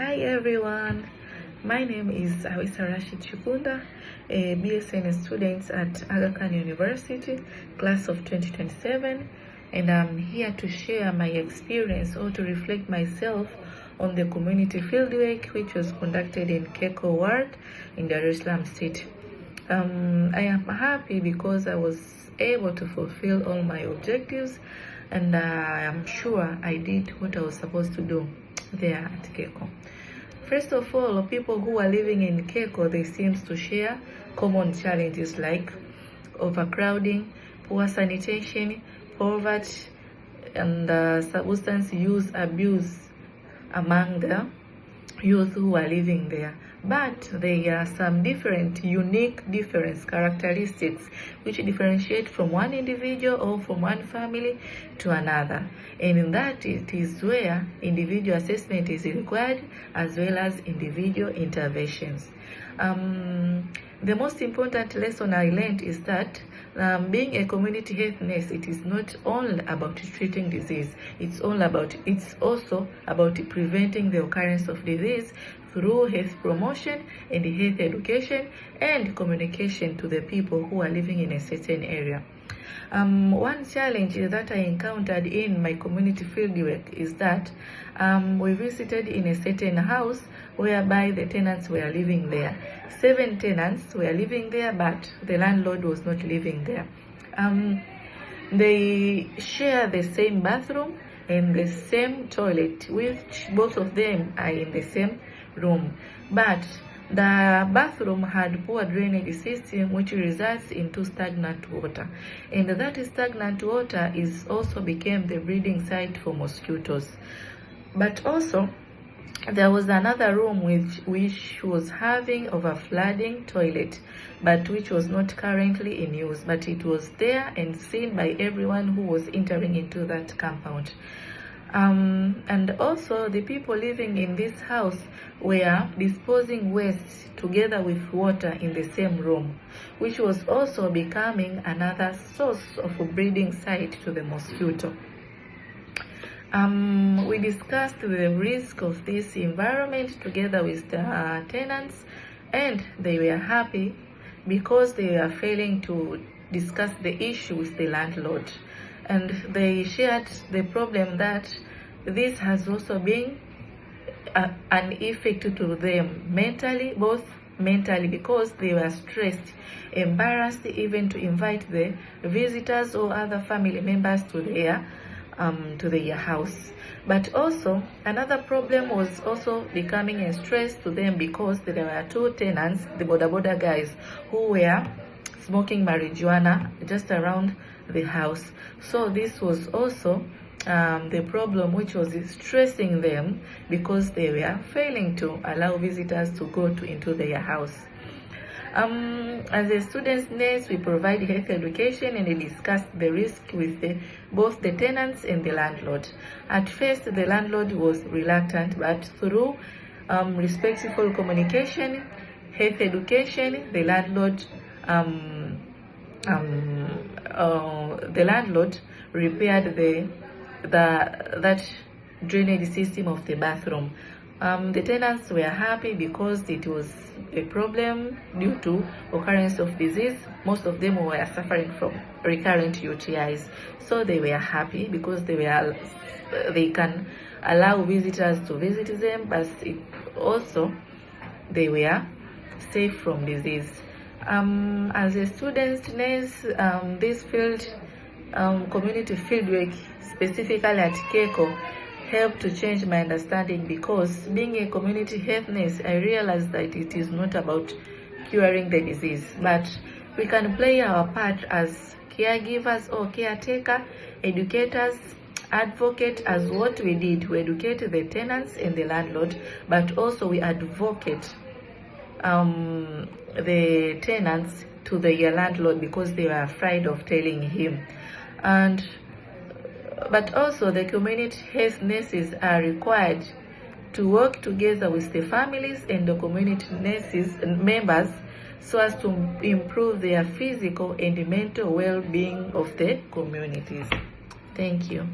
Hi everyone, my name is Awisa Rashid Chipunda, a BSN student at Aga Khan University, class of 2027, and I'm here to share my experience or to reflect myself on the community fieldwork which was conducted in Keko Ward in Dar es Salaam City. I am happy because I was able to fulfill all my objectives, and I am sure I did what I was supposed to do there at Keko. First of all, people who are living in Keko, they seem to share common challenges like overcrowding, poor sanitation, poverty, and substance use abuse among the youth who are living there. But there are some unique characteristics which differentiate from one individual or from one family to another. And in that, it is where individual assessment is required as well as individual interventions. The most important lesson I learned is that being a community health nurse, it is not only about treating disease, it's also about preventing the occurrence of disease through health promotion and health education and communication to the people who are living in a certain area. One challenge that I encountered in my community fieldwork is that we visited in a certain house whereby the tenants were living there. 7 tenants were living there, but the landlord was not living there. They share the same bathroom and the same toilet, which both of them are in the same room. But the bathroom had poor drainage system, which results into stagnant water. And that stagnant water also became the breeding site for mosquitoes. But also, there was another room which was having overflooding toilet, but which was not currently in use, but it was there and seen by everyone who was entering into that compound. And also the people living in this house were disposing waste together with water in the same room, which was also becoming another source of a breeding site to the mosquito. We discussed the risk of this environment together with the tenants, and they were happy because they were failing to discuss the issue with the landlord. And they shared the problem that this has also been an effect to them mentally, both mentally because they were stressed, embarrassed even to invite the visitors or other family members to their house. But also another problem was also becoming a stress to them because there were 2 tenants, the boda guys, who were smoking marijuana just around the house. So this was also the problem which was stressing them because they were failing to allow visitors to go into their house. As a student's nurse, we provide health education and we discuss the risk with both the tenants and the landlord. At first, the landlord was reluctant, but through respectful communication, health education, the landlord repaired that drainage system of the bathroom. The tenants were happy because it was a problem due to occurrence of disease. Most of them were suffering from recurrent UTIs, so they were happy because they can allow visitors to visit them, but also they were safe from disease. As a student nurse, this community fieldwork, specifically at Keko, helped to change my understanding because being a community health nurse, I realized that it is not about curing the disease, but we can play our part as caregivers or caretaker, educators, advocate. As what we did, we educate the tenants and the landlord, but also we advocate the tenants to the landlord because they were afraid of telling him. But also the community health nurses are required to work together with the families and the community nurses and members so as to improve their physical and mental well-being of the communities. Thank you.